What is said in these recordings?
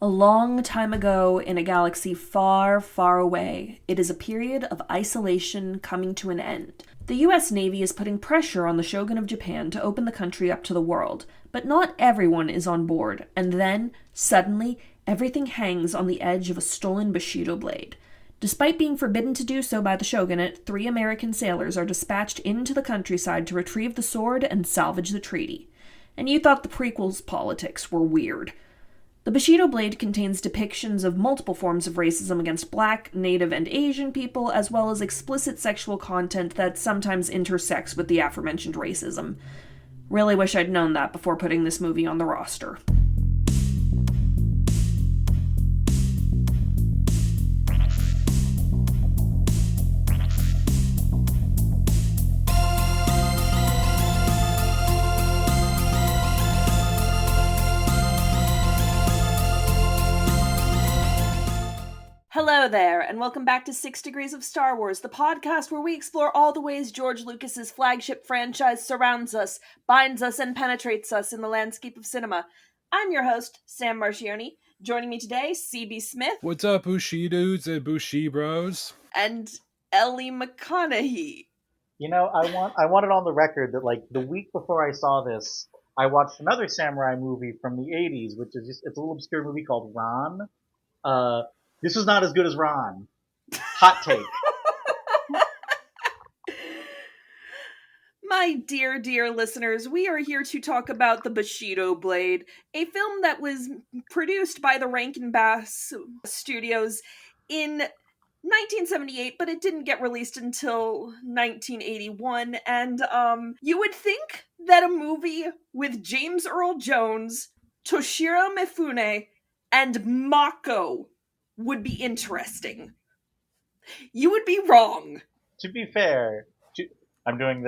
A long time ago in a galaxy far, far away, it is a period of isolation coming to an end. The US Navy is putting pressure on the Shogun of Japan to open the country up to the world, but not everyone is on board, and then, suddenly, everything hangs on the edge of a stolen Bushido blade. Despite being forbidden to do so by the shogunate, 3 American sailors are dispatched into the countryside to retrieve the sword and salvage the treaty. And you thought the prequel's politics were weird. The Bushido blade contains depictions of multiple forms of racism against Black, Native, and Asian people, as well as explicit sexual content that sometimes intersects with the aforementioned racism. Really wish I'd known that before putting this movie on the roster. Hello there, and welcome back to 6 Degrees of Star Wars, the podcast where we explore all the ways George Lucas's flagship franchise surrounds us, binds us, and penetrates us in the landscape of cinema. I'm your host, Sam Marchioni. Joining me today, C.B. Smith. What's up, Bushidos and Bushibros? And Ellie McConaughey. You know, I want it on the record that, like, the week before I saw this, I watched another samurai movie from the 80s, which is it's a little obscure movie called Ron. This was not as good as Ron. Hot take. My dear, dear listeners, we are here to talk about The Bushido Blade, a film that was produced by the Rankin Bass Studios in 1978, but it didn't get released until 1981, and you would think that a movie with James Earl Jones, Toshirō Mifune, and Mako would be interesting. You would be wrong. To be fair, I'm doing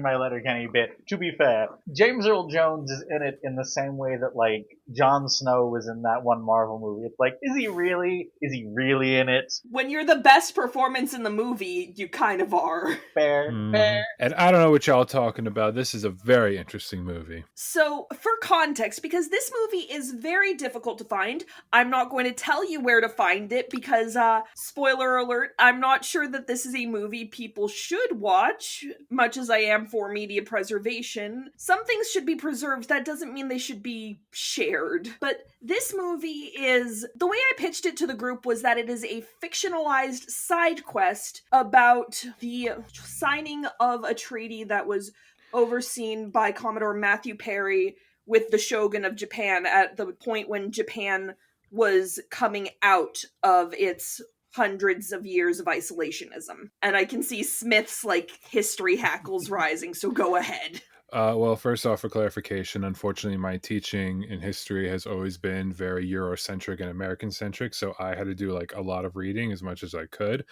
my Letterkenny bit. To be fair, James Earl Jones is in it in the same way that, like, Jon Snow was in that one Marvel movie. It's like, is he really in it? When you're the best performance in the movie, you kind of are. Fair. And I don't know what y'all talking about. This is a very interesting movie. So, for context, because this movie is very difficult to find, I'm not going to tell you where to find it because, spoiler alert, I'm not sure that this is a movie people should watch, much as I am for media preservation. Some things should be preserved. That doesn't mean they should be shared. But this movie is, the way I pitched it to the group was that it is a fictionalized side quest about the signing of a treaty that was overseen by Commodore Matthew Perry with the Shogun of Japan at the point when Japan was coming out of its hundreds of years of isolationism. And I can see Smith's, like, history hackles rising, so go ahead. Well, first off, for clarification, unfortunately, my teaching in history has always been very Eurocentric and American-centric, so I had to do, like, a lot of reading as much as I could.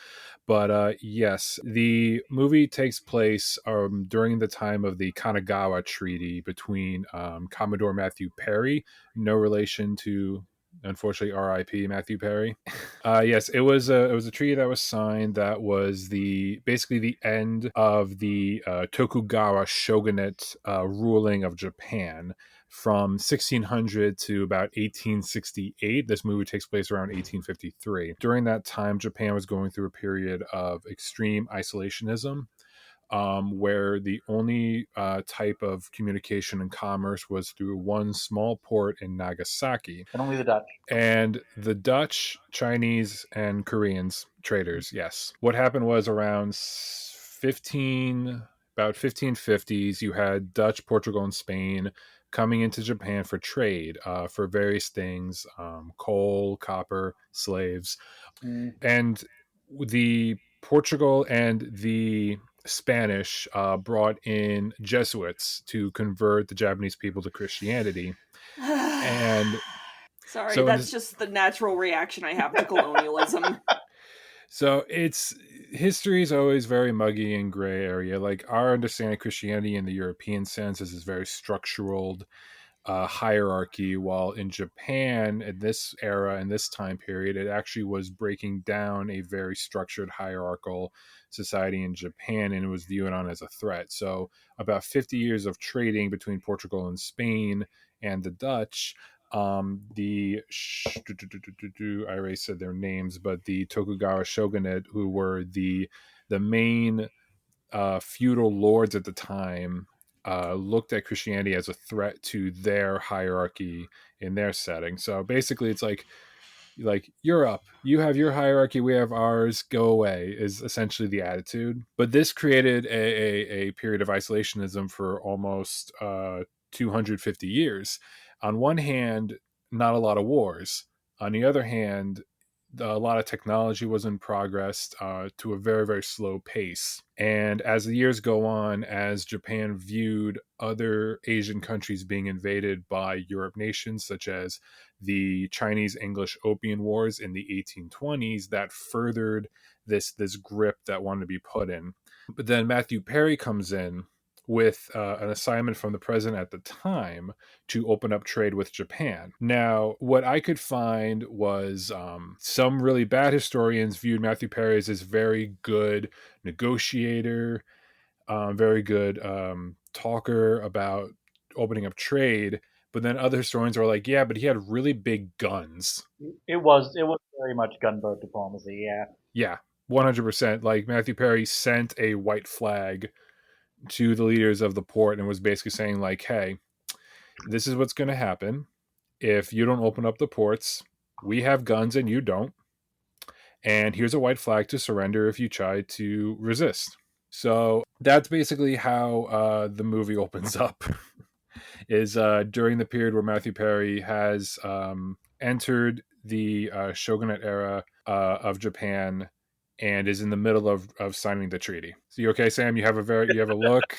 But yes, the movie takes place during the time of the Kanagawa Treaty between Commodore Matthew Perry, no relation to, unfortunately, R.I.P. Matthew Perry. Yes, it was a treaty that was signed that was basically the end of the Tokugawa shogunate ruling of Japan from 1600 to about 1868. This movie takes place around 1853. During that time, Japan was going through a period of extreme isolationism, where the only type of communication and commerce was through one small port in Nagasaki. And only the Dutch. And the Dutch, Chinese, and Koreans, traders, yes. What happened was around 1550s, you had Dutch, Portugal, and Spain coming into Japan for trade, for various things, coal, copper, slaves. And the Portugal and the Spanish brought in Jesuits to convert the Japanese people to Christianity. And sorry, so that's just the natural reaction I have to colonialism. So history is always very muggy and gray area. Like, our understanding of Christianity in the European sense is this very structural hierarchy, while in Japan, in this era, in this time period, it actually was breaking down a very structured hierarchical society in Japan, and it was viewed on as a threat. So about 50 years of trading between Portugal and Spain and the Dutch I already said their names, but the Tokugawa shogunate, who were the main feudal lords at the time, looked at Christianity as a threat to their hierarchy in their setting. So basically, it's like you're up, you have your hierarchy, we have ours, go away, is essentially the attitude. But this created a period of isolationism for almost 250 years. On one hand, not a lot of wars. On the other hand, a lot of technology was in progress to a very, very slow pace. And as the years go on, as Japan viewed other Asian countries being invaded by Europe nations, such as the Chinese English Opium Wars in the 1820s, that furthered this grip that wanted to be put in. But then Matthew Perry comes in with an assignment from the president at the time to open up trade with Japan. Now, what I could find was some really bad historians viewed Matthew Perry as this very good negotiator, very good talker about opening up trade. But then other historians are like, yeah, but he had really big guns. It was very much gunboat diplomacy. Yeah. Yeah, 100%. Like Matthew Perry sent a white flag to the leaders of the port and was basically saying like, hey, this is what's going to happen if you don't open up the ports. We have guns and you don't. And here's a white flag to surrender if you try to resist. So that's basically how the movie opens up. Is during the period where Matthew Perry has entered the shogunate era of Japan and is in the middle of signing the treaty. So you okay, Sam? You have a look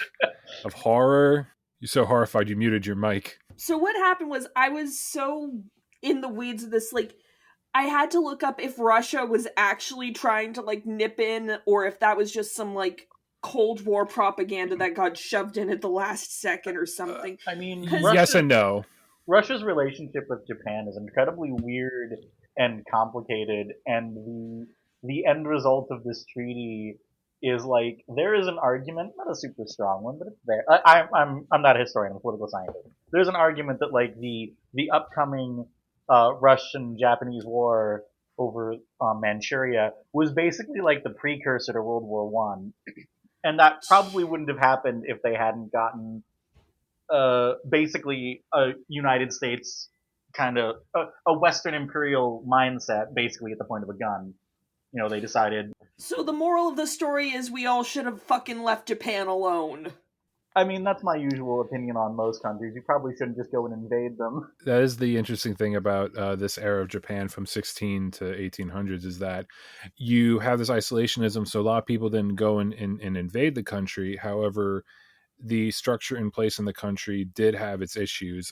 of horror. You're so horrified you muted your mic. So what happened was I was so in the weeds of this, like, I had to look up if Russia was actually trying to, like, nip in, or if that was just some, like, Cold War propaganda that got shoved in at the last second or something. I mean, Yes and no. Russia's relationship with Japan is incredibly weird and complicated, and the end result of this treaty is like there is an argument, not a super strong one, but it's there. I'm not a historian, I'm a political scientist. There's an argument that like the upcoming Russian Japanese war over Manchuria was basically like the precursor to World War One, and that probably wouldn't have happened if they hadn't gotten basically a United States kind of a Western imperial mindset, basically at the point of a gun. You know, they decided. So the moral of the story is we all should have fucking left Japan alone. I mean, that's my usual opinion on most countries. You probably shouldn't just go and invade them. That is the interesting thing about this era of Japan from 16 to 1800s is that you have this isolationism. So a lot of people didn't go and invade the country. However, the structure in place in the country did have its issues.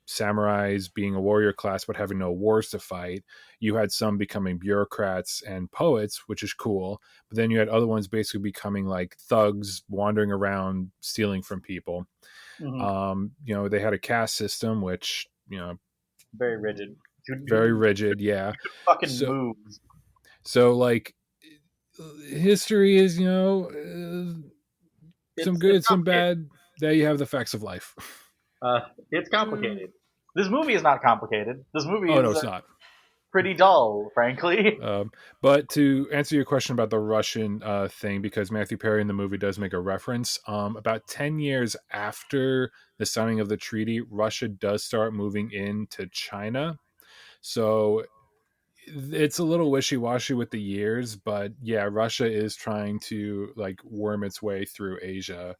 Samurais being a warrior class but having no wars to fight. You had some becoming bureaucrats and poets, which is cool. But then you had other ones basically becoming like thugs, wandering around, stealing from people. Mm-hmm. They had a caste system, which, Very rigid. very rigid, yeah. Fucking moves. So, like, history is, some good, some bad. There you have the facts of life. It's complicated. This movie is not complicated. This movie no, it's not. Pretty dull, frankly. But to answer your question about the Russian thing, because Matthew Perry in the movie does make a reference, about 10 years after the signing of the treaty, Russia does start moving into China. So it's a little wishy-washy with the years, but yeah, Russia is trying to like worm its way through Asia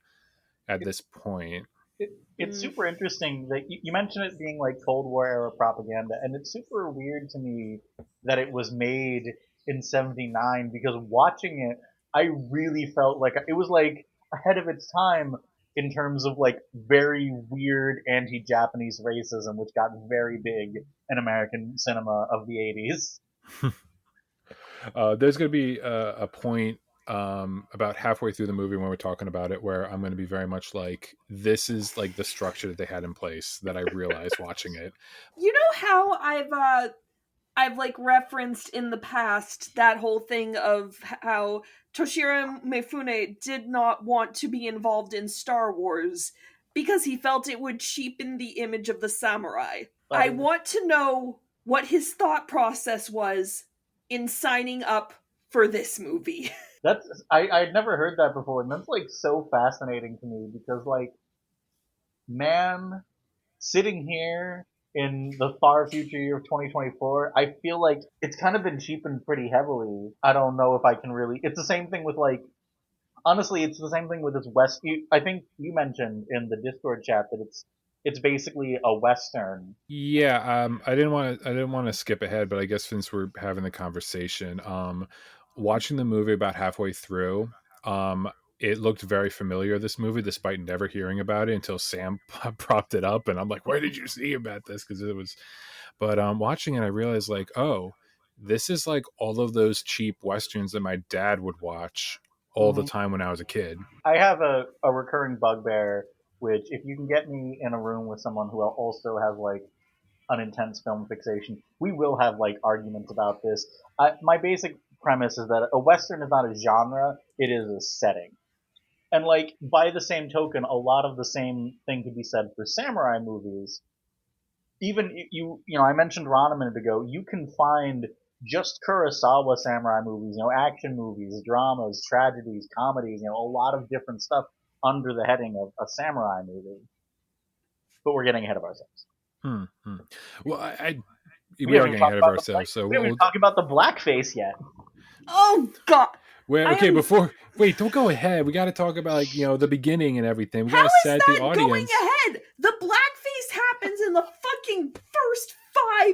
at this point. It's super interesting that you mentioned it being like Cold War era propaganda, and it's super weird to me that it was made in '79 because watching it, I really felt like it was like ahead of its time in terms of like very weird anti-Japanese racism, which got very big in American cinema of the '80s. There's going to be a point about halfway through the movie when we're talking about it where I'm going to be very much like, this is like the structure that they had in place that I realized watching it. You know how I've like referenced in the past that whole thing of how Toshirō Mifune did not want to be involved in Star Wars because he felt it would cheapen the image of the samurai. I want to know what his thought process was in signing up for this movie. I'd never heard that before, and that's like so fascinating to me because like, man, sitting here in the far future year of 2024, I feel like it's kind of been cheapened pretty heavily. I don't know if I can really. It's the same thing with like, honestly, it's the same thing with this West. I think you mentioned in the Discord chat that it's basically a Western. Yeah, I didn't want to skip ahead, but I guess since we're having the conversation, watching the movie about halfway through, it looked very familiar, this movie, despite never hearing about it until Sam propped it up, and I'm like, where did you see about this? Because it was, but watching it, I realized like, oh, this is like all of those cheap westerns that my dad would watch all the Mhm. time when I was a kid. I have a recurring bugbear, which if you can get me in a room with someone who also has like an intense film fixation, we will have like arguments about this. My basic premise is that a western is not a genre; it is a setting. And like by the same token, a lot of the same thing could be said for samurai movies. Even I mentioned Ron a minute ago. You can find just Kurosawa samurai movies, action movies, dramas, tragedies, comedies, a lot of different stuff under the heading of a samurai movie. But we're getting ahead of ourselves. Hmm. Well, We we are haven't getting talked ahead of about ourselves, so we haven't we'll. talked about the blackface yet. Oh god. Wait, I okay, am wait, don't go ahead. We got to talk about like the beginning and everything. We got How to is set the that going audience. ahead? The blackface happens in the fucking first 5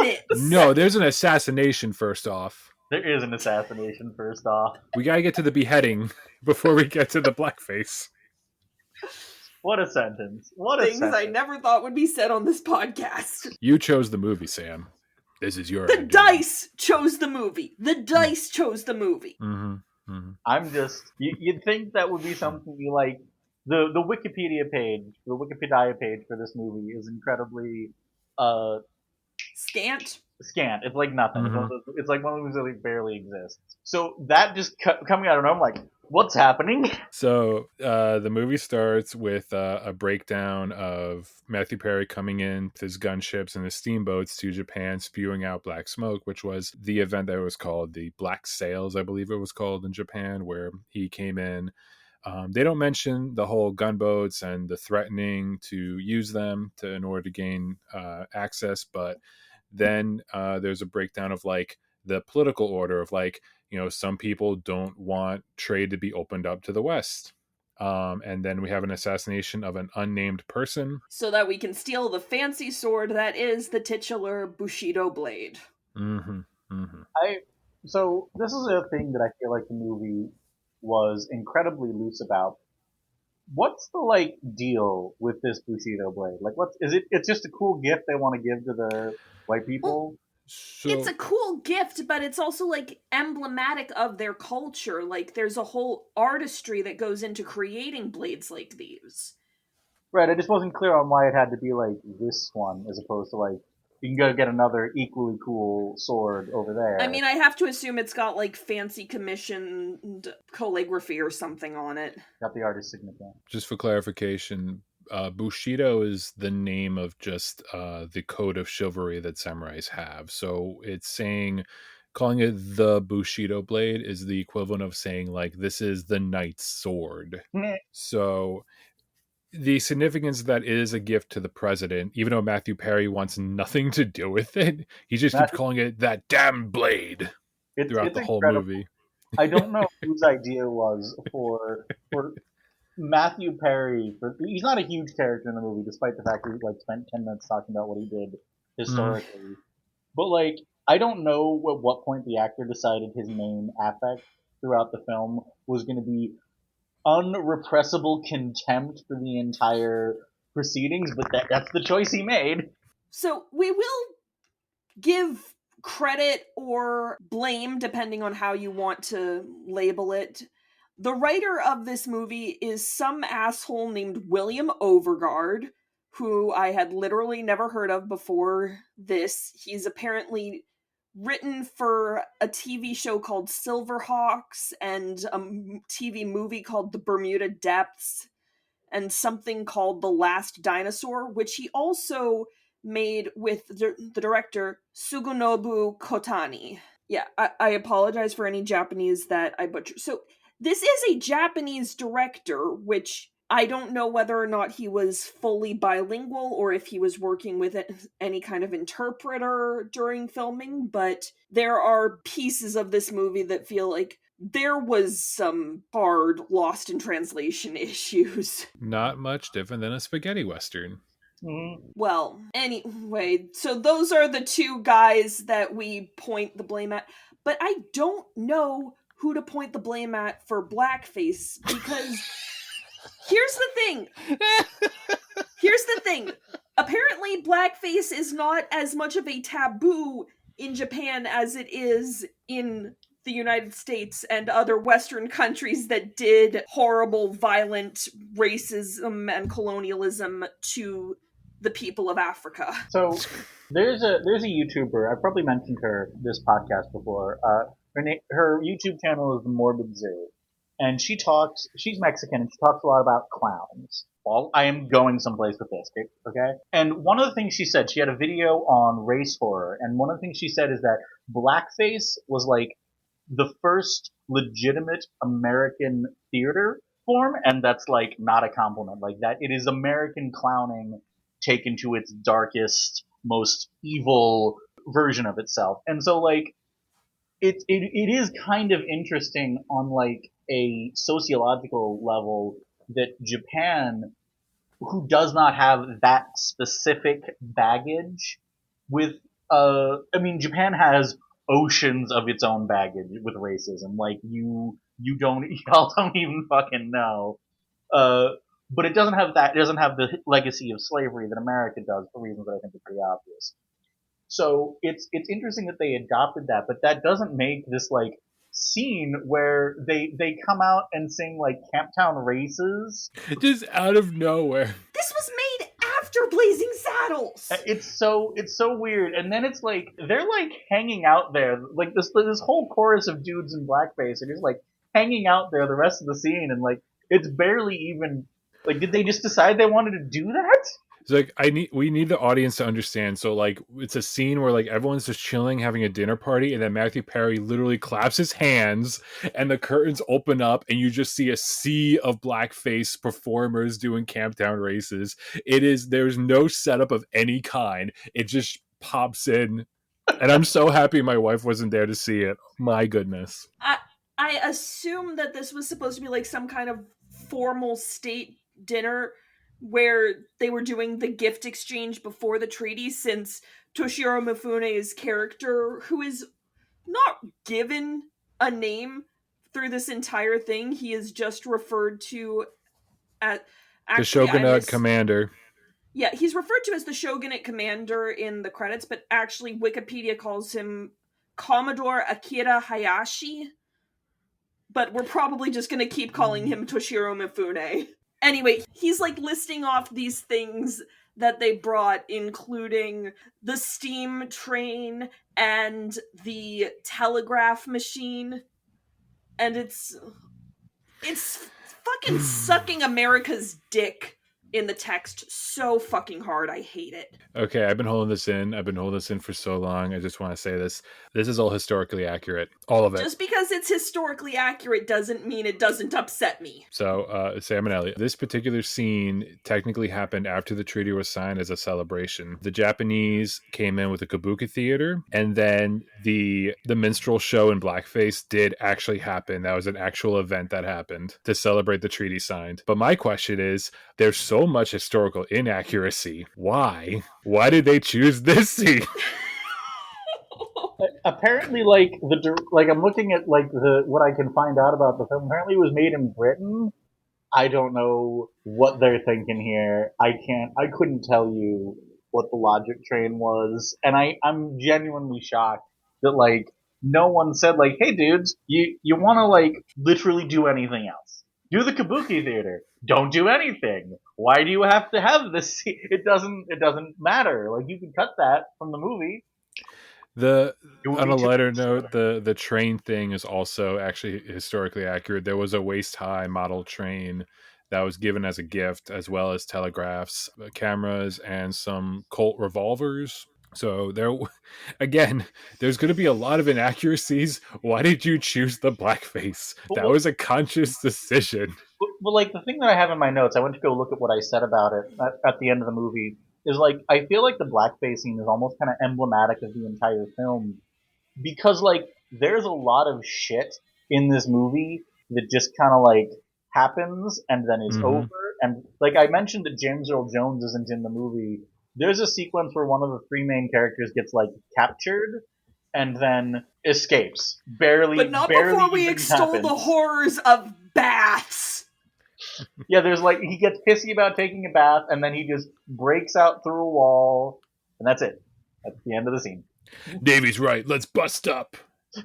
minutes. No, there's an assassination first off. There is an assassination first off. We got to get to the beheading before we get to the blackface. What a sentence. What a Things sentence. I never thought would be said on this podcast. You chose the movie, Sam. This is your The idea. dice chose the movie. The dice chose the movie. Mm-hmm. Mm-hmm. I'm just you'd think that would be something you like. The Wikipedia page, the Wikipedia page for this movie is incredibly uh Scant. scant. It's like nothing. Mhm. It's like one of those that like barely exists. So that just coming out of nowhere, I'm like, what's happening? So the movie starts with a breakdown of Matthew Perry coming in with his gunships and his steamboats to Japan, spewing out black smoke, which was the event that was called the Black Sails, I believe it was called in Japan, where he came in. They don't mention the whole gunboats and the threatening to use them in order to gain access, but then there's a breakdown of like the political order of like, some people don't want trade to be opened up to the West. And then we have an assassination of an unnamed person. So that we can steal the fancy sword that is the titular Bushido blade. Mm-hmm. Mm-hmm. So this is a thing that I feel like the movie was incredibly loose about. What's the like deal with this Bushido blade? Like, it's just a cool gift they want to give to the white people. So It's a cool gift, but it's also like emblematic of their culture. Like there's a whole artistry that goes into creating blades like these. Right, I just wasn't clear on why it had to be like this one as opposed to like you can go get another equally cool sword over there. I mean, I have to assume it's got like fancy commissioned calligraphy or something on it. Got the artist signature. just for clarification, Bushido is the name of just the code of chivalry that samurais have. So it's calling it the Bushido blade is the equivalent of saying like this is the knight's sword. So the significance that it is a gift to the president, even though Matthew Perry wants nothing to do with it, he just keeps calling it that damn blade throughout the whole incredible. movie. I don't know whose idea was for Matthew Perry. He's not a huge character in the movie, despite the fact that he like spent 10 minutes talking about what he did historically. But like, I don't know at what point the actor decided his main affect throughout the film was going to be unrepressible contempt for the entire proceedings, but that's the choice he made. So we will give credit or blame, depending on how you want to label it. The writer of this movie is some asshole named William Overgard, who I had literally never heard of before this. He's apparently written for a TV show called Silverhawks and a TV movie called The Bermuda Depths and something called The Last Dinosaur, which he also made with the director Sugunobu Kotani. Yeah, I apologize for any Japanese that I butcher. So this is a Japanese director, which I don't know whether or not he was fully bilingual or if he was working with any kind of interpreter during filming, but there are pieces of this movie that feel like there was some hard lost in translation issues. Not much different than a spaghetti western. Mm-hmm. Well, anyway, so those are the two guys that we point the blame at, but I don't know who to point the blame at for blackface, because here's the thing. Apparently, blackface is not as much of a taboo in Japan as it is in the United States and other Western countries that did horrible, violent racism and colonialism to the people of Africa. So there's a YouTuber. I've probably mentioned her this podcast before. Her YouTube channel is The Morbid Zoo, and she's Mexican, and she talks a lot about clowns. Well, I am going someplace with this, okay? And one of the things she said, she had a video on race horror, and one of the things she said is that blackface was like the first legitimate American theater form, and that's like not a compliment. Like that, it is American clowning taken to its darkest, most evil version of itself. And so like it is kind of interesting on like a sociological level that Japan, who does not have that specific baggage with Japan has oceans of its own baggage with racism. Like y'all don't even fucking know. But it doesn't have that. It doesn't have the legacy of slavery that America does, for reasons that I think are pretty obvious. So it's interesting that they adopted that, but that doesn't make this like scene where they come out and sing like Camptown Races just out of nowhere. This was made after Blazing Saddles. It's so weird, and then it's like they're like hanging out there, like this whole chorus of dudes in blackface are just like hanging out there the rest of the scene, and like it's barely even like, did they just decide they wanted to do that? It's like we need the audience to understand. So like it's a scene where like everyone's just chilling, having a dinner party, and then Matthew Perry literally claps his hands, and the curtains open up, and you just see a sea of blackface performers doing Camptown Races. There's no setup of any kind. It just pops in, and I'm so happy my wife wasn't there to see it. My goodness. I assume that this was supposed to be like some kind of formal state dinner where they were doing the gift exchange before the treaty, since Toshirō Mifune's character, who is not given a name through this entire thing, he is just referred to as the Shogunate Commander. Yeah, he's referred to as the Shogunate Commander in the credits, but actually Wikipedia calls him Commodore Akira Hayashi. But we're probably just going to keep calling him Toshirō Mifune. Anyway, he's like listing off these things that they brought, including the steam train and the telegraph machine. And it's fucking sucking America's dick in the text so fucking hard. I hate it. Okay, I've been holding this in for so long. I just want to say this. This is all historically accurate. All of it. Just because it's historically accurate doesn't mean it doesn't upset me. So, Sam and Elliot, this particular scene technically happened after the treaty was signed as a celebration. The Japanese came in with a kabuki theater, and then the minstrel show in blackface did actually happen. That was an actual event that happened to celebrate the treaty signed. But my question is, there's so much historical inaccuracy. Why? Why did they choose this scene? Apparently, I'm looking at what I can find out about the film. Apparently, it was made in Britain. I don't know what they're thinking here. I couldn't tell you what the logic train was, and I'm genuinely shocked that no one said hey dudes, you want to literally do anything else? Do the kabuki theater. Don't do anything. Why do you have to have this? It doesn't matter. You can cut that from the movie. On a lighter note, the train thing is also actually historically accurate. There was a waist-high model train that was given as a gift, as well as telegraphs, cameras, and some Colt revolvers. So there, again, there's going to be a lot of inaccuracies. Why did you choose the blackface? But That was a conscious decision. But like the thing that I have in my notes, I went to go look at what I said about it at the end of the movie. Is like I feel like the blackface scene is almost kind of emblematic of the entire film because like there's a lot of shit in this movie that just kind of like happens and then is Mm-hmm. over. And like I mentioned that James Earl Jones isn't in the movie. There's a sequence where one of the three main characters gets like captured and then escapes. But not Barely before we even extol the happens. horrors of baths. Yeah, there's like he gets pissy about taking a bath, and then he just breaks out through a wall, and that's it. That's the end of the scene. Davy's right. Let's bust up.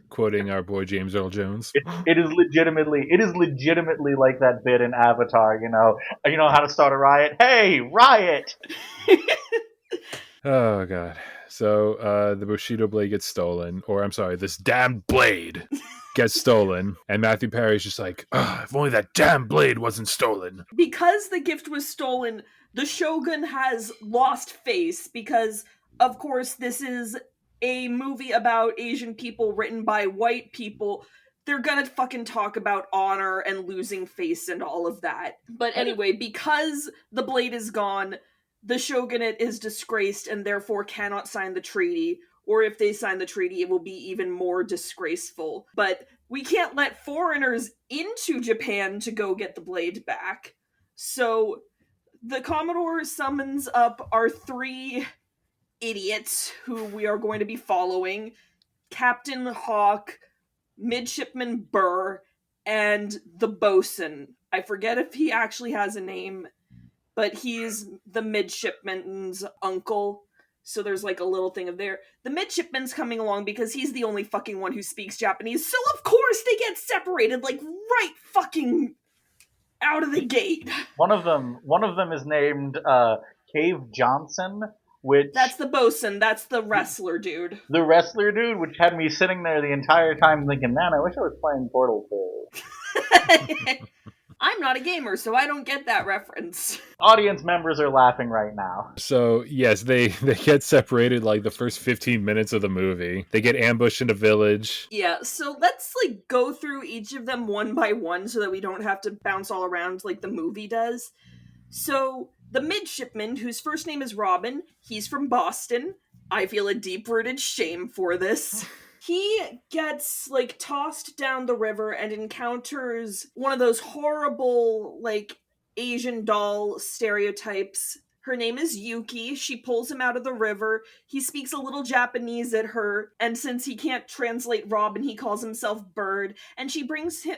Quoting our boy James Earl Jones. It is legitimately like that bit in Avatar. You know how to start a riot. Hey, riot! Oh god. So the Bushido blade gets stolen, or I'm sorry, this damn blade gets stolen, and Matthew Perry's just like, if only that damn blade wasn't stolen. Because the gift was stolen, the Shogun has lost face because, of course, this is a movie about Asian people written by white people. They're gonna fucking talk about honor and losing face and all of that. But anyway, because the blade is gone, the shogunate is disgraced and therefore cannot sign the treaty. Or if they sign the treaty, it will be even more disgraceful. But we can't let foreigners into Japan to go get the blade back. So the Commodore summons up our three idiots who we are going to be following: Captain Hawk, Midshipman Burr, and the bosun. I forget if he actually has a name, but he's the midshipman's uncle. So there's like a little thing of there. The midshipman's coming along because he's the only fucking one who speaks Japanese. So of course they get separated like right fucking out of the gate. One of them is named Cave Johnson, which That's the bosun. That's the wrestler dude. the wrestler dude, which had me sitting there the entire time thinking, man, I wish I was playing Portal 2. I'm not a gamer, so I don't get that reference. Audience members are laughing right now. So yes, they get separated like the first 15 minutes of the movie. They get ambushed in a village. Yeah, so let's like go through each of them one by one so that we don't have to bounce all around like the movie does. So the midshipman, whose first name is Robin, he's from Boston. I feel a deep-rooted shame for this. He gets like tossed down the river and encounters one of those horrible like Asian doll stereotypes. Her name is Yuki. She pulls him out of the river. He speaks a little Japanese at her, and since he can't translate Robin, he calls himself Bird, and she brings him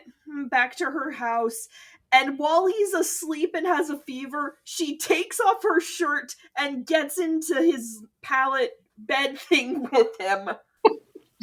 back to her house. And while he's asleep and has a fever, she takes off her shirt and gets into his pallet bed thing with him.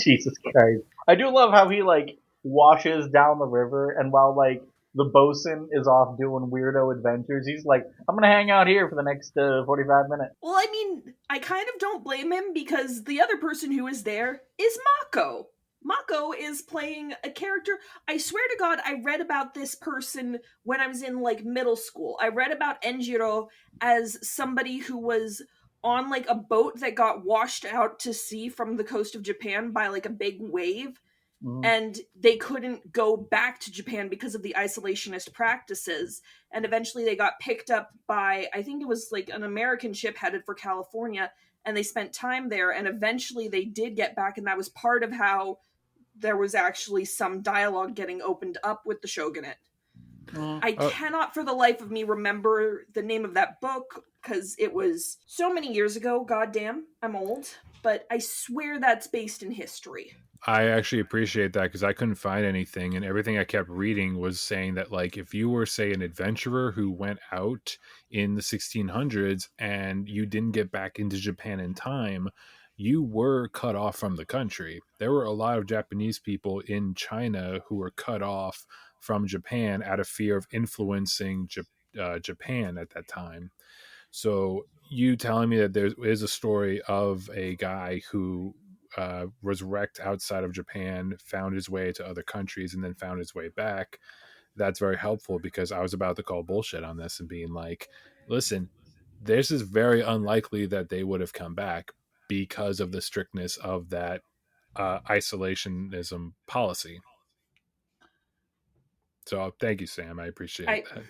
Jesus Christ. I do love how he, like, washes down the river, and while, like, the bosun is off doing weirdo adventures, he's like, I'm gonna hang out here for the next 45 minutes. Well, I mean, I kind of don't blame him because the other person who is there is Mako. Mako is playing a character. I swear to God, I read about this person when I was in, like, middle school. I read about Enjiro as somebody who was on like a boat that got washed out to sea from the coast of Japan by like a big wave, and they couldn't go back to Japan because of the isolationist practices, and eventually they got picked up by, I think it was like an American ship headed for California, and they spent time there, and eventually they did get back, and that was part of how there was actually some dialogue getting opened up with the shogunate. I cannot for the life of me remember the name of that book because it was so many years ago. Goddamn, I'm old. But I swear that's based in history. I actually appreciate that because I couldn't find anything, and everything I kept reading was saying that, like, if you were, say, an adventurer who went out in the 1600s and you didn't get back into Japan in time, you were cut off from the country. There were a lot of Japanese people in China who were cut off from Japan out of fear of influencing Japan at that time. So you telling me that there is a story of a guy who was wrecked outside of Japan, found his way to other countries, and then found his way back. that's very helpful because I was about to call bullshit on this and being like, listen, this is very unlikely that they would have come back because of the strictness of that isolationism policy. So thank you, Sam. I appreciate that.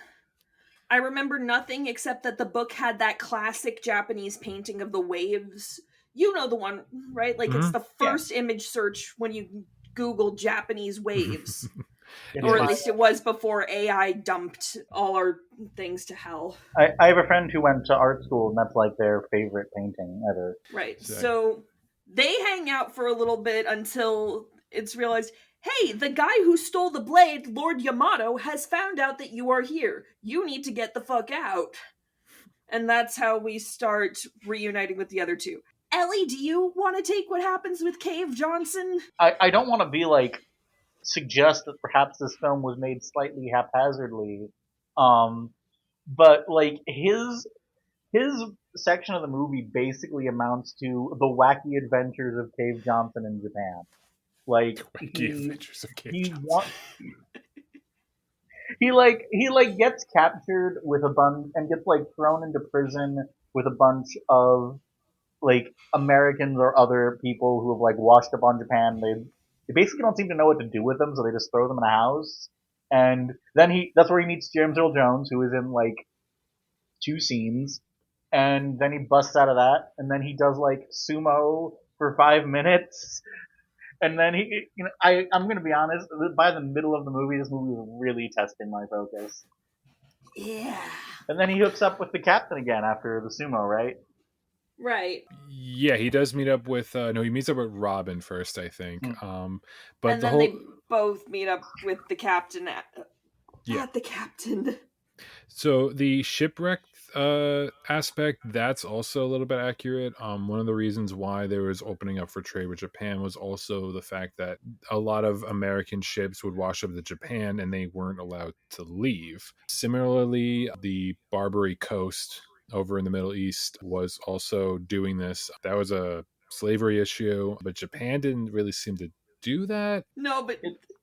I remember nothing except that the book had that classic Japanese painting of the waves. You know the one, right? Like, it's the first image search when you Google Japanese waves. Or at least it was before AI dumped all our things to hell. I have a friend who went to art school, and that's like their favorite painting ever. Right. So they hang out for a little bit until it's realized, hey, the guy who stole the blade, Lord Yamato, has found out that you are here. You need to get the fuck out. And that's how we start reuniting with the other two. Ellie, do you want to take what happens with Cave Johnson? I don't want to be like, suggest that perhaps this film was made slightly haphazardly. But like his section of the movie basically amounts to the wacky adventures of Cave Johnson in Japan. Like he gets captured with a bunch and gets like thrown into prison with a bunch of like Americans or other people who have like washed up on Japan. They basically don't seem to know what to do with them, so they just throw them in a house. And then that's where he meets James Earl Jones, who is in like 2 scenes. And then he busts out of that, and then he does like sumo for 5 minutes. And then I'm gonna be honest, by the middle of the movie, this movie was really testing my focus. Yeah. And then he hooks up with the captain again after the sumo, right? Right. Yeah, he does meet up with he meets up with Robin first, I think. But and then they both meet up with the captain at the captain. So the shipwreck aspect, that's also a little bit accurate. One of the reasons why there was opening up for trade with Japan was also the fact that a lot of American ships would wash up to Japan and they weren't allowed to leave. Similarly, the Barbary Coast over in the Middle East was also doing this. That was a slavery issue, but Japan didn't really seem to do that. No, but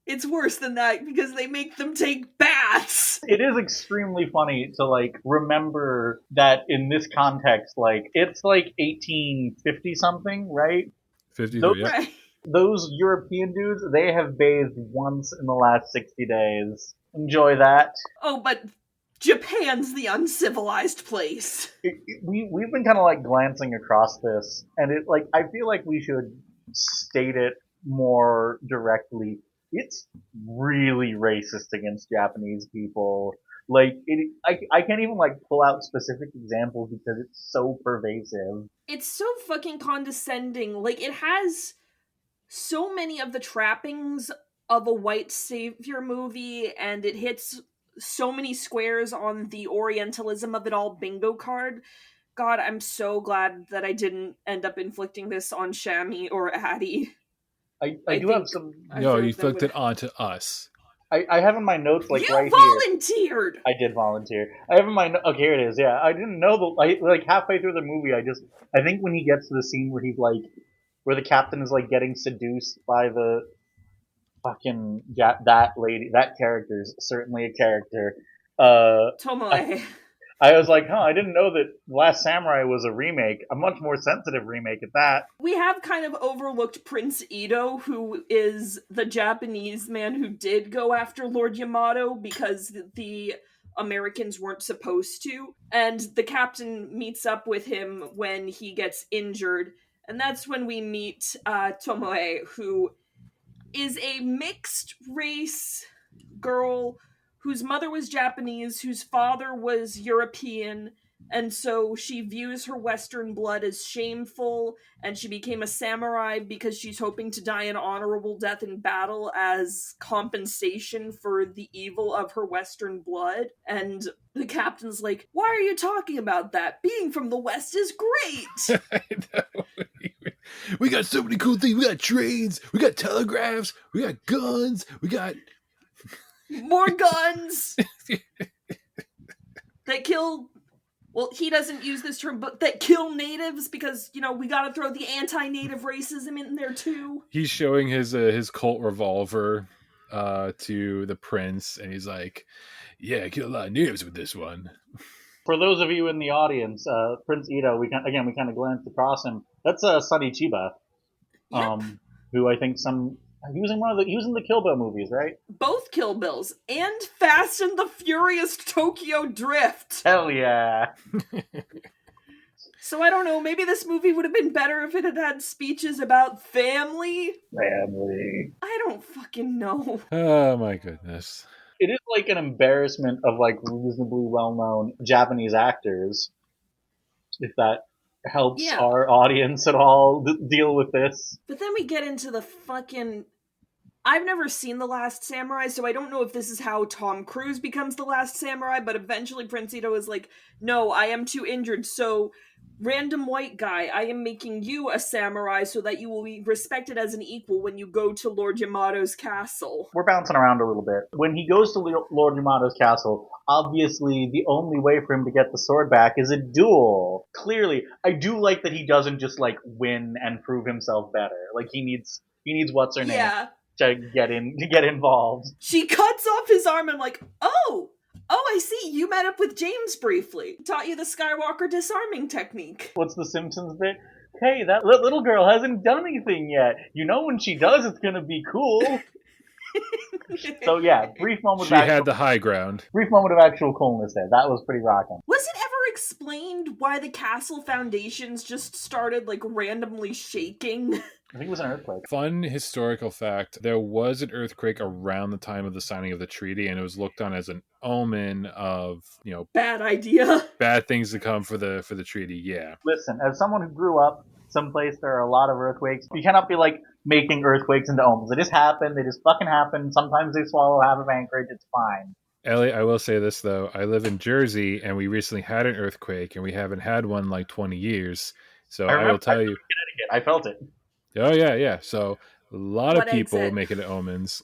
it's worse than that because they make them take baths. It is extremely funny to like remember that in this context, like it's like 1850 something, right? 50, yeah. Those European dudes, they have bathed once in the last 60 days. Enjoy that. Oh, but Japan's the uncivilized place. We've been kind of like glancing across this, and it like I feel like we should state it more directly. It's really racist against Japanese people. Like I can't even like pull out specific examples because it's so pervasive. It's so fucking condescending. Like it has so many of the trappings of a white savior movie, and it hits so many squares on the Orientalism of it all bingo card. God, I'm so glad that I didn't end up inflicting this on Shami or Addie. I do have some... No, you flipped it onto us. I have in my notes, like, right volunteered! Here. I did volunteer. I have in my... Okay, here it is, yeah. I didn't know like, halfway through the movie, I think when he gets to the scene where he's, like... Where the captain is, like, getting seduced by the... Fucking... that lady... That character is certainly a character. Tomoe. I was like, I didn't know that Last Samurai was a remake. A much more sensitive remake at that. We have kind of overlooked Prince Ito, who is the Japanese man who did go after Lord Yamato because the Americans weren't supposed to. And the captain meets up with him when he gets injured. And that's when we meet Tomoe, who is a mixed race girl whose mother was Japanese, whose father was European, and so she views her Western blood as shameful, and she became a samurai because she's hoping to die an honorable death in battle as compensation for the evil of her Western blood. And the captain's like, why are you talking about that? Being from the West is great! I know. We got so many cool things. We got trains, we got telegraphs, we got guns, we got... More guns that kill, well, he doesn't use this term, but that kill natives because, we gotta throw the anti-native racism in there too. He's showing his Colt revolver. to the prince, and he's like, "Yeah, I get a lot of nerves with this one." For those of you in the audience, Prince Ito, we kind of glanced across him. That's Sonny Chiba, Yep. who I think he was in the Kill Bill movies, right? Both Kill Bills and Fast and the Furious Tokyo Drift. Hell yeah! So I don't know, maybe this movie would have been better if it had had speeches about family. Family. I don't fucking know. Oh my goodness. It is like an embarrassment of like reasonably well-known Japanese actors, if that helps Yeah. our audience at all deal with this. But then we get into the fucking... I've never seen The Last Samurai, so I don't know if this is how Tom Cruise becomes the Last Samurai, but eventually Prince Ito is like, no, I am too injured, so random white guy, I am making you a samurai so that you will be respected as an equal when you go to Lord Yamato's castle. We're bouncing around a little bit. When he goes to Lord Yamato's castle, obviously the only way for him to get the sword back is a duel. Clearly, I do like that he doesn't just like win and prove himself better. Like he needs what's her name to get involved. She cuts off his arm and I'm like, oh, I see, you met up with James briefly. Taught you the Skywalker disarming technique. What's the Simpsons bit? Hey, that little girl hasn't done anything yet. You know when she does, it's gonna be cool. So yeah, brief moment She had the high ground. Brief moment of actual coolness there. That was pretty rocking. Was it ever explained why the castle foundations just started, like, randomly shaking? I think it was an earthquake. Fun historical fact, there was an earthquake around the time of the signing of the treaty, and it was looked on as an omen of, bad idea. Bad things to come for the treaty, yeah. Listen, as someone who grew up someplace there are a lot of earthquakes, you cannot be like making earthquakes into omens. They just happen, they just fucking happen. Sometimes they swallow half of Anchorage, it's fine. Ellie, I will say this though, I live in Jersey, and we recently had an earthquake, and we haven't had one in like 20 years, so I will tell you. I felt it. Oh, yeah. So a lot of people make it omens.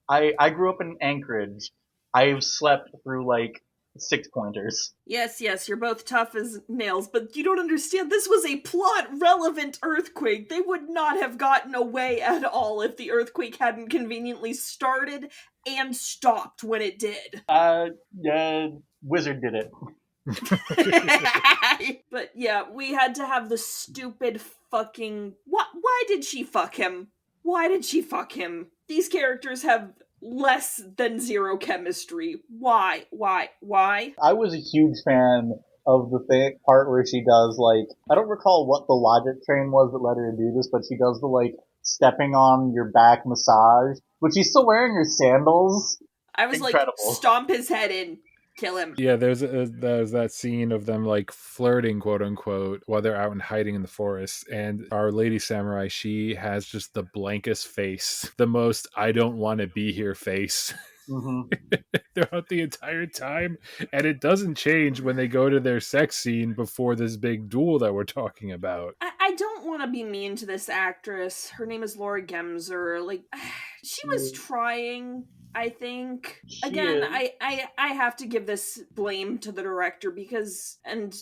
I grew up in Anchorage. I've slept through like 6-pointers. Yes, you're both tough as nails, but you don't understand. This was a plot-relevant earthquake. They would not have gotten away at all if the earthquake hadn't conveniently started and stopped when it did. Wizard did it. But yeah, we had to have the stupid fucking... Why did she fuck him? Why did she fuck him? These characters have less than zero chemistry. Why? I was a huge fan of the part where she does, like, I don't recall what the logic train was that led her to do this, but she does the, like, stepping on your back massage, but she's still wearing her sandals. I was incredible. Like, stomp his head in. Kill him. Yeah, there's that scene of them like flirting, quote unquote, while they're out and hiding in the forest. And our lady samurai, she has just the blankest face, the most I don't want to be here face throughout the entire time. And it doesn't change when they go to their sex scene before this big duel that we're talking about. I don't want to be mean to this actress. Her name is Laura Gemser. Like, she was trying... I think, again, I have to give this blame to the director because, and,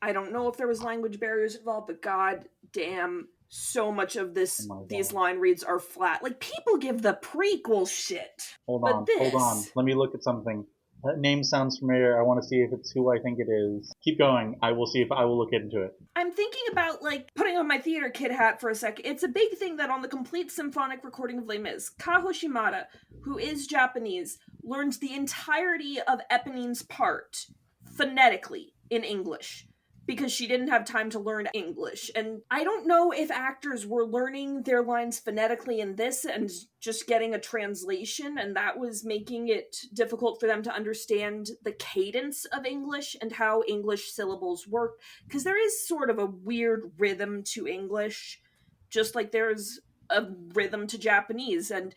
I don't know if there was language barriers involved, but god damn, so much of these line reads are flat. Like, people give the prequel shit. Hold on. Let me look at something. That name sounds familiar. I want to see if it's who I think it is. Keep going. I will see if I will look into it. I'm thinking about, like, putting on my theater kid hat for a second. It's a big thing that on the complete symphonic recording of Les Mis, Kaho Shimada, who is Japanese, learned the entirety of Eponine's part phonetically in English because she didn't have time to learn English. And I don't know if actors were learning their lines phonetically in this and just getting a translation, and that was making it difficult for them to understand the cadence of English and how English syllables work, because there is sort of a weird rhythm to English, just like there's a rhythm to Japanese. And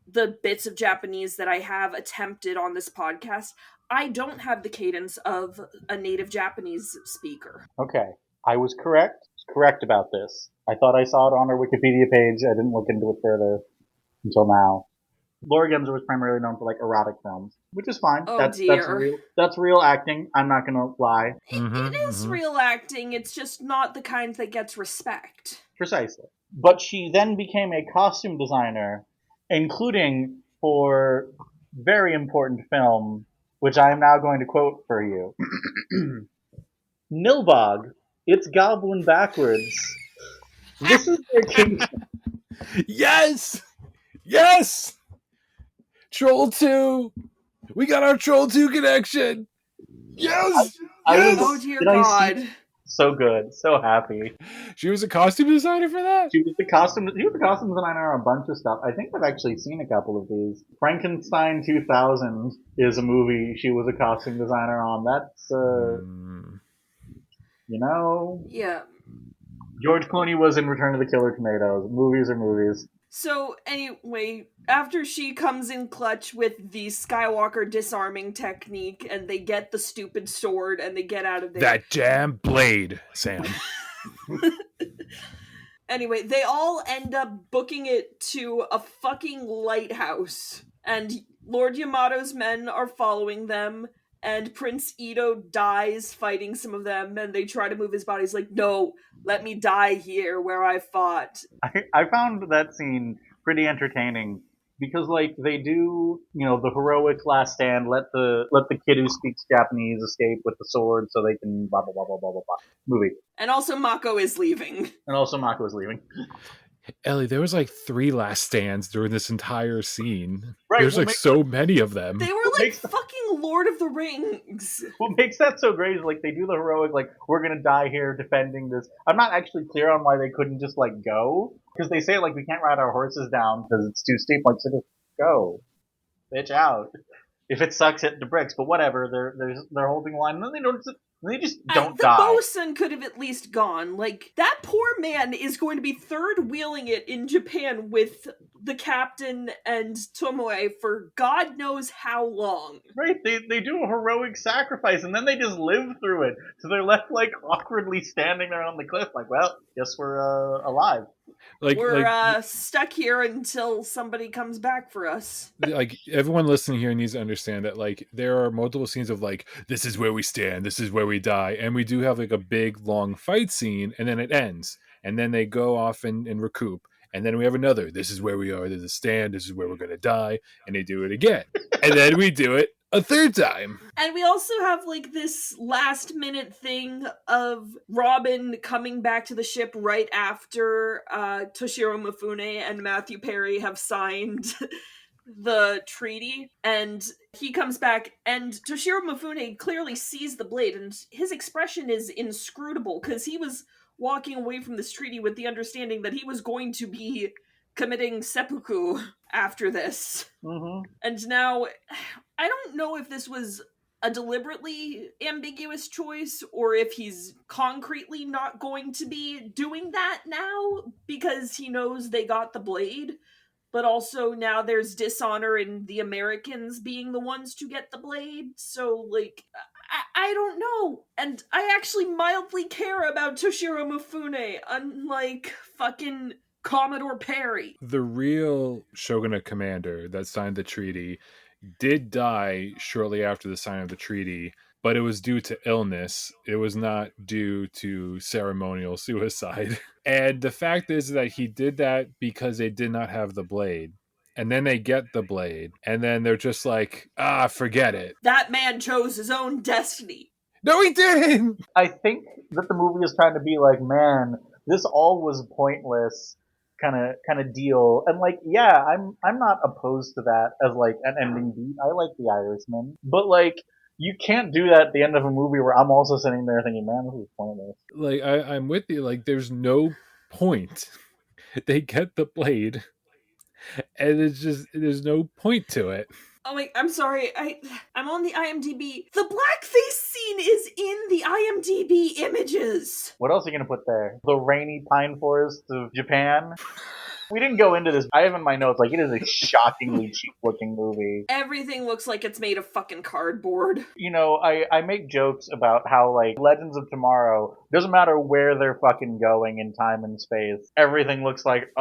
the bits of Japanese that I have attempted on this podcast, I don't have the cadence of a native Japanese speaker. Okay. I was correct about this. I thought I saw it on her Wikipedia page. I didn't look into it further until now. Laura Gemser was primarily known for, like, erotic films, which is fine. Oh, dear. That's real acting. I'm not gonna lie. It is real acting. It's just not the kind that gets respect. Precisely. But she then became a costume designer including for very important film, which I am now going to quote for you. Nilbog, it's goblin backwards. This is their kingdom. Yes! Yes! Troll 2! We got our Troll 2 connection! Yes! I Yes! Oh dear Did I see- God. So good, so happy. She was a costume designer for that? She was the costume designer on a bunch of stuff. I think I've actually seen a couple of these. Frankenstein 2000 is a movie she was a costume designer on. That's you know, Yeah. George Clooney was in Return of the Killer Tomatoes. Movies are movies. So anyway, after she comes in clutch with the Skywalker disarming technique and they get the stupid sword and they get out of there. That damn blade, Sam. Anyway, they all end up booking it to a fucking lighthouse. And Lord Yamato's men are following them. And Prince Ito dies fighting some of them. And they try to move his body. He's like, no, let me die here where I fought. I found that scene pretty entertaining because, like, they do, you know, the heroic last stand. Let the kid who speaks Japanese escape with the sword so they can blah blah blah blah blah blah blah. Movie. And also Mako is leaving. And also Mako is leaving. Ellie, there was like 3 last stands during this entire scene. Right, There's well, like so many of them. They were What like makes the- fucking Lord of the Rings. What makes that so great is, like, they do the heroic, like, we're gonna die here defending this. I'm not actually clear on why they couldn't just, like, go. Because they say, like, we can't ride our horses down because it's too steep. Like, so just go. Bitch out. If it sucks, hit the bricks. But whatever, they're holding the line. And then they just don't the die. bosun could have at least gone. Like, that poor man is going to be third wheeling it in Japan with the captain and Tomoe for God knows how long. Right, they do a heroic sacrifice and then they just live through it. So they're left, like, awkwardly standing there on the cliff, like, well, guess we're alive. We're stuck here until somebody comes back for us. Like, everyone listening here needs to understand that, like, there are multiple scenes of, like, this is where we stand, this is where we die, and we do have, like, a big long fight scene, and then it ends, and then they go off and recoup, and then we have another, this is where we are, there's a stand, this is where we're gonna die, and they do it again, and then we do it a third time. And we also have, like, this last minute thing of Robin coming back to the ship right after Toshirō Mifune and Matthew Perry have signed the treaty. And he comes back, and Toshirō Mifune clearly sees the blade, and his expression is inscrutable, because he was walking away from this treaty with the understanding that he was going to be committing seppuku after this. Mm-hmm. And now, I don't know if this was a deliberately ambiguous choice or if he's concretely not going to be doing that now because he knows they got the blade. But also now there's dishonor in the Americans being the ones to get the blade. So, like, I don't know. And I actually mildly care about Toshirō Mifune, unlike fucking Commodore Perry. The real shogunate commander that signed the treaty did die shortly after the signing of the treaty, but it was due to illness. It was not due to ceremonial suicide. And the fact is that he did that because they did not have the blade. And then they get the blade, and then they're just like, forget it. That man chose his own destiny. No, he didn't! I think that the movie is trying to be like, man, this all was pointless kind of deal. And, like, yeah, I'm not opposed to that as, like, an ending beat. I like The Irishman. But, like, you can't do that at the end of a movie where I'm also sitting there thinking, man, this is pointless. Like, I'm with you. Like, there's no point. They get the blade, and it's just, there's no point to it. Oh wait, I'm sorry. I'm on the IMDb. The blackface scene is in the IMDb images. What else are you gonna put there? The rainy pine forest of Japan? We didn't go into this. I have in my notes, like, it is a shockingly cheap-looking movie. Everything looks like it's made of fucking cardboard. You know, I make jokes about how, like, Legends of Tomorrow, doesn't matter where they're fucking going in time and space, everything looks like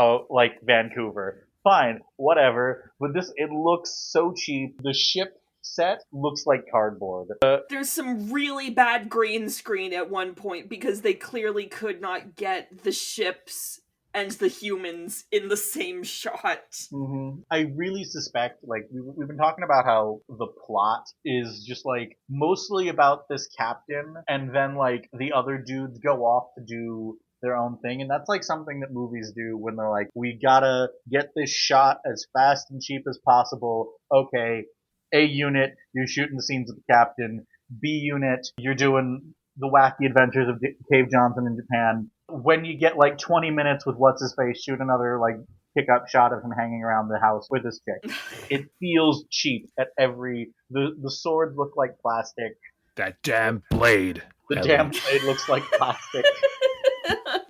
Vancouver. Fine, whatever. But this, it looks so cheap. The ship set looks like cardboard. There's some really bad green screen at one point because they clearly could not get the ship's and the humans in the same shot. Mm-hmm. I really suspect, like, we've been talking about how the plot is just, like, mostly about this captain, and then, like, the other dudes go off to do their own thing, and that's, like, something that movies do when they're like, we gotta get this shot as fast and cheap as possible. Okay, A unit, you're shooting the scenes with the captain. B unit, you're doing the wacky adventures of Cave Johnson in Japan. When you get like 20 minutes with what's his face, shoot another like pickup shot of him hanging around the house with his chick. It feels cheap at every. The swords look like plastic. That damn blade. The damn blade looks like plastic.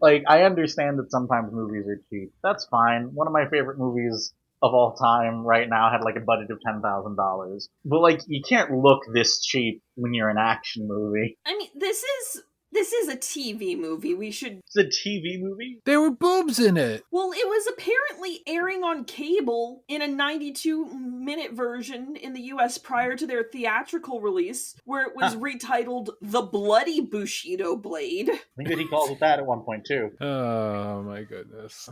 Like, I understand that sometimes movies are cheap. That's fine. One of my favorite movies of all time right now had like a budget of $10,000. But like, you can't look this cheap when you're an action movie. I mean, this is a TV movie. We should... It's a TV movie? There were boobs in it! Well, it was apparently airing on cable in a 92-minute version in the US prior to their theatrical release, where it was retitled The Bloody Bushido Blade. I think that he calls it that at one point, too. Oh, my goodness.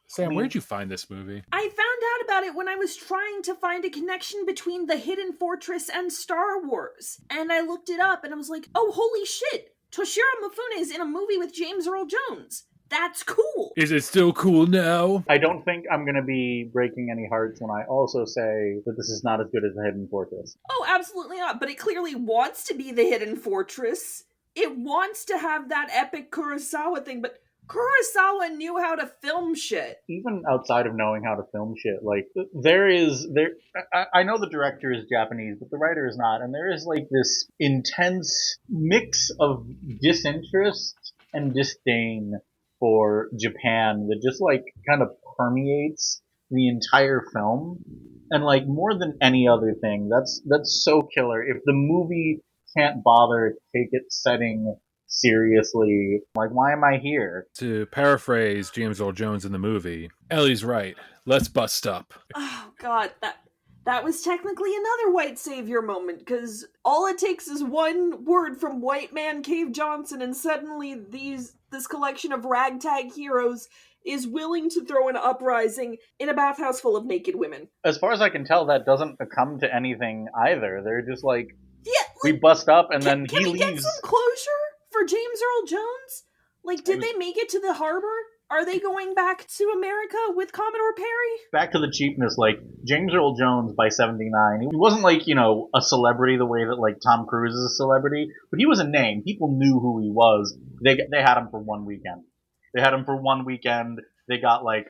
Sam, where'd you find this movie? I found out about it when I was trying to find a connection between The Hidden Fortress and Star Wars. And I looked it up and I was like, oh, holy shit! Toshirō Mifune is in a movie with James Earl Jones. That's cool! Is it still cool now? I don't think I'm going to be breaking any hearts when I also say that this is not as good as The Hidden Fortress. Oh, absolutely not. But it clearly wants to be The Hidden Fortress. It wants to have that epic Kurosawa thing, but Kurosawa knew how to film shit. Even outside of knowing how to film shit, like, I know the director is Japanese, but the writer is not, and there is, like, this intense mix of disinterest and disdain for Japan that just, like, kind of permeates the entire film. And, like, more than any other thing, that's so killer. If the movie can't bother to take its setting seriously, like, why am I here? To paraphrase James Earl Jones in the movie, Ellie's right. Let's bust up. Oh, God, that was technically another white savior moment, because all it takes is one word from White Man Cave Johnson, and suddenly this collection of ragtag heroes is willing to throw an uprising in a bathhouse full of naked women. As far as I can tell, that doesn't come to anything either. They're just like, yeah, we bust up, and then can he we leaves. Get some closure for James Earl Jones? Like, did they make it to the harbor? Are they going back to America with Commodore Perry? Back to the cheapness, like, James Earl Jones by 79, he wasn't like, you know, a celebrity the way that, like, Tom Cruise is a celebrity, but he was a name. People knew who he was. They had him for one weekend. They got, like,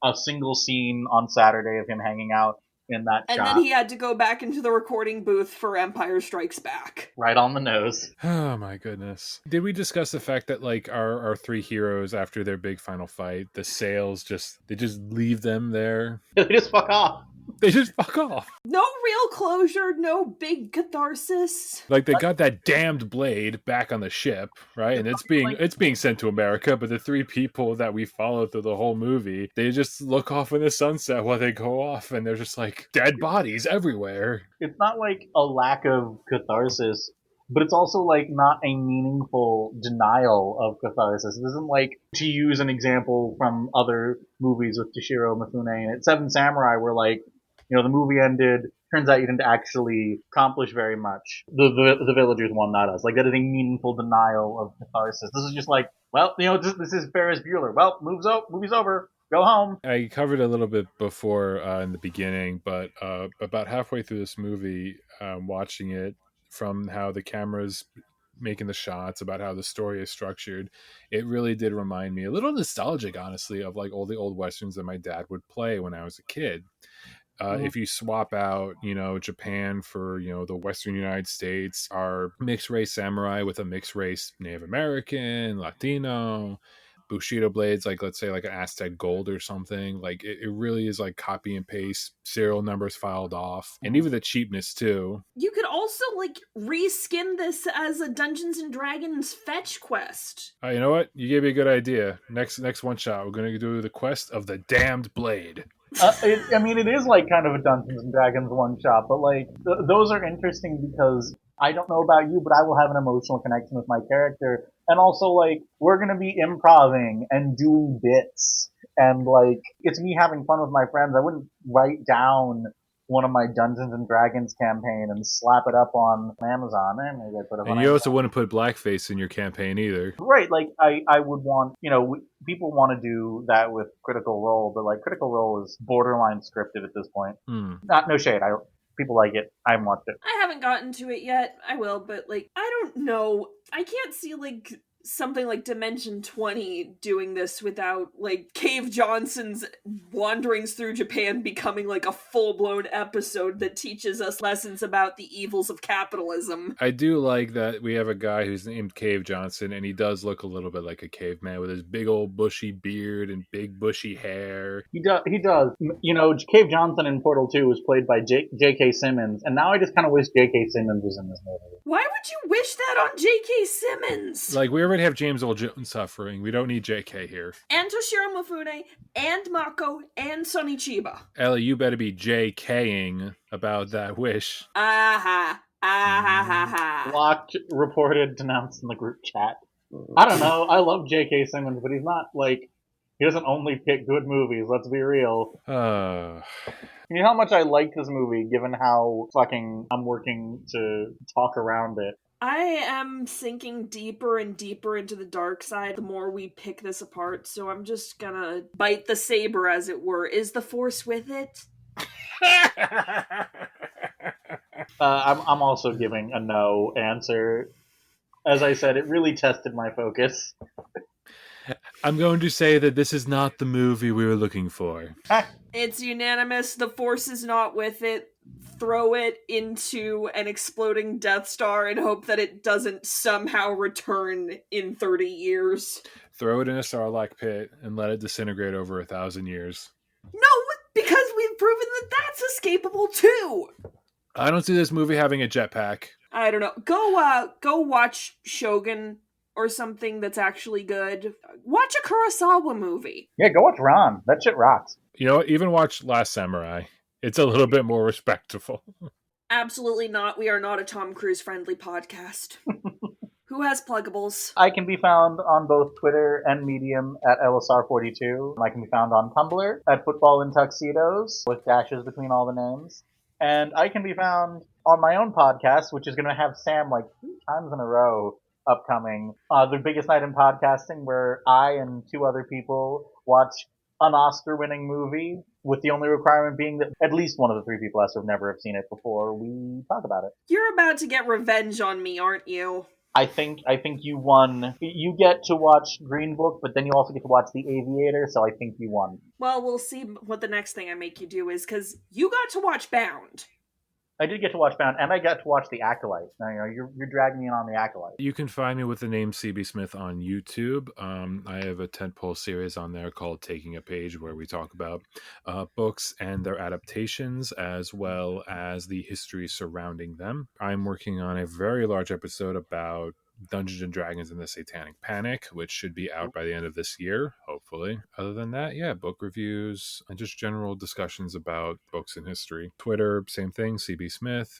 a single scene on Saturday of him hanging out in that shot. And then he had to go back into the recording booth for Empire Strikes Back. Right on the nose. Oh my goodness. Did we discuss the fact that, like, our three heroes, after their big final fight, the sails they just leave them there? They just fuck off. They just fuck off. No real closure, no big catharsis. Like, they got that damned blade back on the ship, right? And it's being sent to America, but the three people that we follow through the whole movie, they just look off in the sunset while they go off, and they're just like dead bodies everywhere. It's not like a lack of catharsis, but it's also like not a meaningful denial of catharsis. It isn't like, to use an example from other movies with Toshirō Mifune, and Seven Samurai, where, like, you know, the movie ended, turns out you didn't actually accomplish very much. The villagers won, not us. Like, that is a meaningful denial of catharsis. This is just like, well, you know, this is Ferris Bueller. Well, movie's over. Go home. I covered a little bit before in the beginning, but about halfway through this movie, watching it, from how the camera's making the shots, about how the story is structured, it really did remind me, a little nostalgic, honestly, of like all the old westerns that my dad would play when I was a kid. If you swap out, you know, Japan for, you know, the Western United States, our mixed race samurai with a mixed race Native American, Latino, Bushido blades, like, let's say like an Aztec gold or something, like it really is like copy and paste, serial numbers filed off, and even the cheapness too. You could also like reskin this as a Dungeons and Dragons fetch quest. You know what? You gave me a good idea. Next one shot, we're gonna do the quest of the damned blade. It is like kind of a Dungeons and Dragons one shot, but like those are interesting because I don't know about you, but I will have an emotional connection with my character, And also, like, we're gonna be improvising and doing bits. And, like, it's me having fun with my friends. I wouldn't write down one of my Dungeons and Dragons campaign and slap it up on Amazon. Maybe I put it on And you also wouldn't put blackface in your campaign either. Right, like, I would want, people want to do that with Critical Role, but, like, Critical Role is borderline scripted at this point. No shade, people like it. I haven't watched it. I haven't gotten to it yet. I will, but, like, I don't know. I can't see, like, something like Dimension 20 doing this without, like, Cave Johnson's wanderings through Japan becoming, like, a full-blown episode that teaches us lessons about the evils of capitalism. I do like that we have a guy who's named Cave Johnson, and he does look a little bit like a caveman with his big old bushy beard and big bushy hair. He does. Cave Johnson in Portal 2 was played by J.K. Simmons, and now I just kind of wish J.K. Simmons was in this movie. Why would you wish that on J.K. Simmons? Like, we already have James Earl Jones suffering. We don't need J.K. here. And Toshirō Mifune, and Mako, and Sonny Chiba. Ellie, you better be J.K.ing about that wish. Ah ha. Blocked, reported, denounced in the group chat. I don't know. I love J.K. Simmons, but he's not, like, he doesn't only pick good movies, let's be real. You know how much I liked this movie, given how fucking I'm working to talk around it. I am sinking deeper and deeper into the dark side the more we pick this apart, so I'm just gonna bite the saber, as it were. Is the Force with it? I'm also giving a no answer. As I said, it really tested my focus. I'm going to say that this is not the movie we were looking for. It's unanimous. The Force is not with it. Throw it into an exploding Death Star and hope that it doesn't somehow return in 30 years. Throw it in a Sarlacc pit and let it disintegrate over 1,000 years. No, because we've proven that that's escapable too. I don't see this movie having a jetpack. I don't know. Go watch Shogun or something that's actually good. Watch a Kurosawa movie. Yeah, go watch Ron. That shit rocks. You know what? Even watch Last Samurai. It's a little bit more respectful. Absolutely not. We are not a Tom Cruise friendly podcast. Who has pluggables? I can be found on both Twitter and Medium at LSR42. I can be found on Tumblr at Football in Tuxedos, with dashes between all the names. And I can be found on my own podcast, which is going to have Sam like 3 times in a row upcoming. The Biggest Night in Podcasting, where I and 2 other people watch an Oscar-winning movie, with the only requirement being that at least one of the 3 people has to never have seen it before we talk about it. You're about to get revenge on me, aren't you? I think you won. You get to watch Green Book, but then you also get to watch The Aviator, so I think you won. Well, we'll see what the next thing I make you do is, because you got to watch Bound. I did get to watch Bound, and I got to watch The Acolyte. Now, you're dragging me in on The Acolyte. You can find me with the name CB Smith on YouTube. I have a tentpole series on there called Taking a Page, where we talk about books and their adaptations, as well as the history surrounding them. I'm working on a very large episode about Dungeons and Dragons and the Satanic Panic, which should be out by the end of this year, hopefully. Other than that, yeah, book reviews and just general discussions about books and history. Twitter, same thing, CB Smith.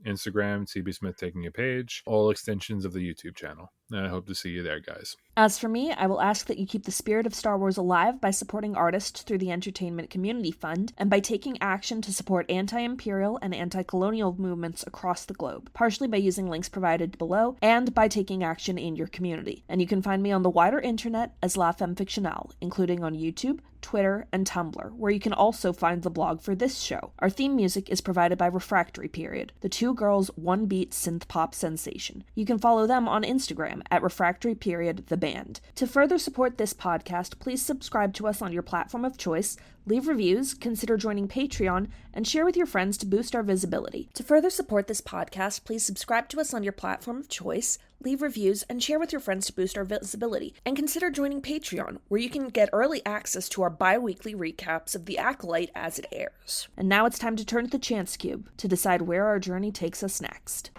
Instagram, CB Smith Taking a Page. All extensions of the YouTube channel. And I hope to see you there, guys. As for me, I will ask that you keep the spirit of Star Wars alive by supporting artists through the Entertainment Community Fund, and by taking action to support anti-imperial and anti-colonial movements across the globe, partially by using links provided below, and by taking action in your community. And you can find me on the wider internet as La Femme Fictionale, including on YouTube, Twitter, and Tumblr, where you can also find the blog for this show. Our theme music is provided by Refractory Period, the 2 girls' one-beat synth-pop sensation. You can follow them on Instagram at Refractory Period the Band. To further support this podcast, please subscribe to us on your platform of choice, leave reviews, consider joining Patreon, and share with your friends to boost our visibility. To further support this podcast, please subscribe to us on your platform of choice, leave reviews, and share with your friends to boost our visibility. And consider joining Patreon, where you can get early access to our bi-weekly recaps of The Acolyte as it airs. And now it's time to turn to the Chance Cube to decide where our journey takes us next.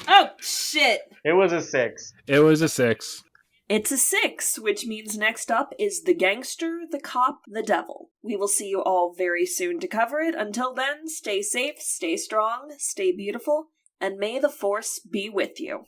Oh, shit! It was a 6. It was a 6. It's a 6, which means next up is The Gangster, the Cop, the Devil. We will see you all very soon to cover it. Until then, stay safe, stay strong, stay beautiful, and may the Force be with you.